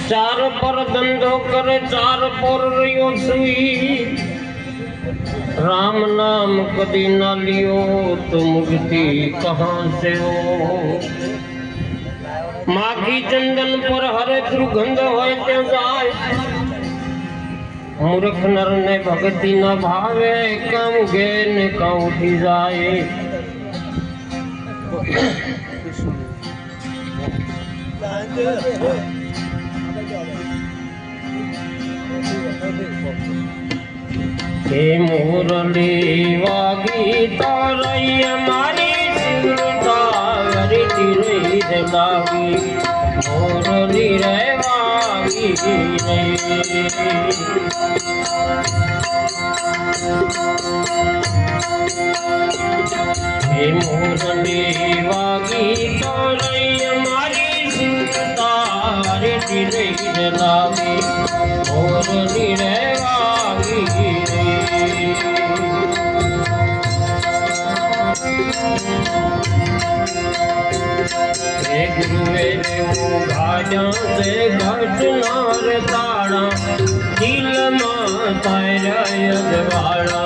चार पर धंधो करे चार पर रियो सुई राम नाम कदी न लियो तो मुक्ति कहाँ से हो माखी चंदन पर हरे दुर्गंध होए ते जाए मूर्ख नर ने भक्ति न भावे कम गे ने का उठी जाए हे मुरली वागी तारई हमारी सुरता हरी तिरई लागी मुरली रे वागी रे हे मुरली वागी तारई हमारी सुरता हरी तिरई लागी मुरली रे वागी गुरुवे भाजा से घटनार ताड़ा दिल माता यजवाड़ा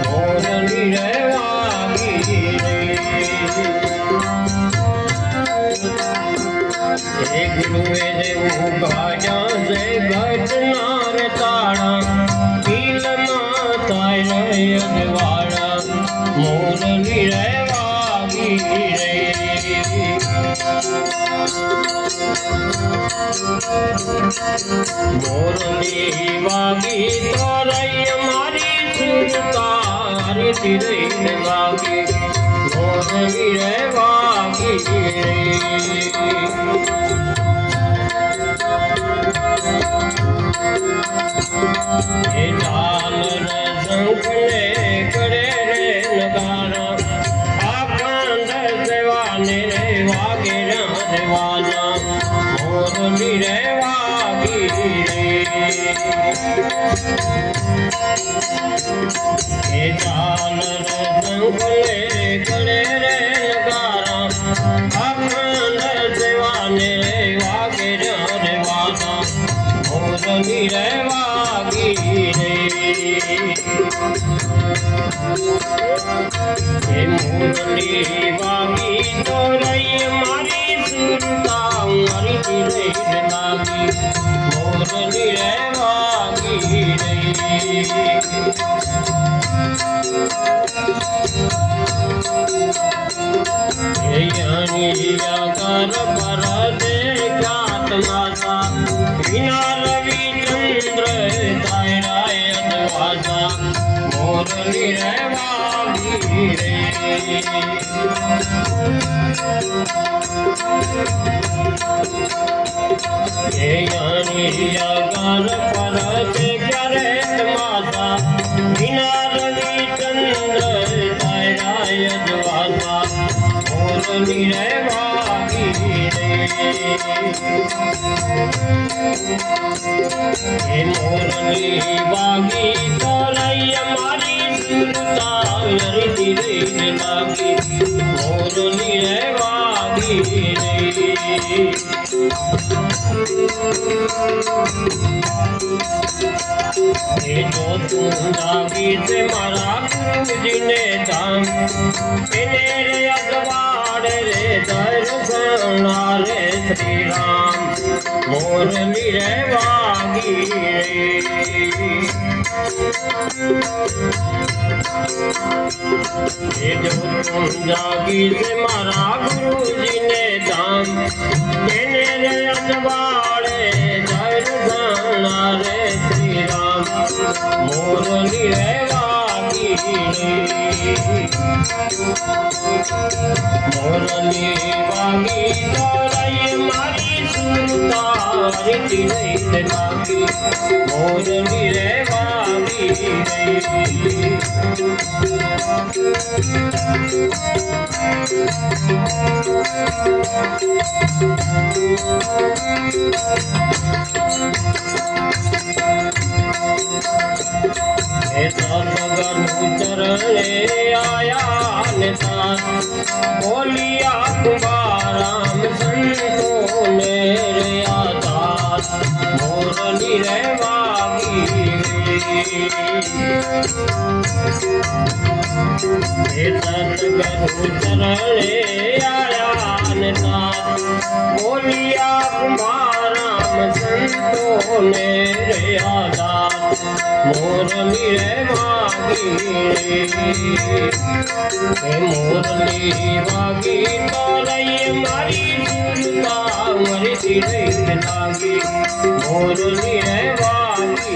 मोरली रे वागी रे गुरुवे भाजा से घटनार ताड़ा दिल माता यजवाड़ा मोरली रे वागी रे मोरली वागी तोरई हमारी सुरता हरी तिरई लागी मोरली रे वागी रे डाल रे शंख ने करे रे नगारा आकांड सेवाने रे वागे वाजा मोरली रे वागी रे हे डाल रे शंख ने करे रे नगारा आकांड सेवाने रे वागे वाजा मोरली रे वागी रे हे मुरली वागी तोरई हमारी सुरता हरी तिरई लागी मोरली रे वागी रे हे अनिया कर पर देखात माता बिना रवि चंद्र तारा यदवासा मोरली रे वागी रे हे अनिया कर पर देखात माता बिना रवि चंद्र तारा यदवासा मोरली रे वागी रे हे मोरली वागी तोरई हमारी सुरता हरी तिरई लागी मोरली रे वागी रे हे जो तुम जागी से मारा गुरु जी ने दान तेरे रे अगवाड़े रे दर्शन रे श्री राम मोरली रे वागी रे हे जो तुम जागी से मारा गुरु जी ने दान तेरे रे अगवाड़े दर्शन रे श्री राम मोरली रे वागी रे मोरली वागी तोरई हमारी सुरता हरी तिरई लागी मोरली रे वागी रे हे सतगुरु चरणे आया ने साथ बोलिया कुमाराम संतों ने रे आदास मोरनी रे वागी हे सतगुरु चरणे आया ने साथ बोलिया कुमाराम संतों ने रे आदास मोरनी रे वागी मोरनी वागी तो रही मारी सुरता मरी दिले लागी मोरनी रे वागी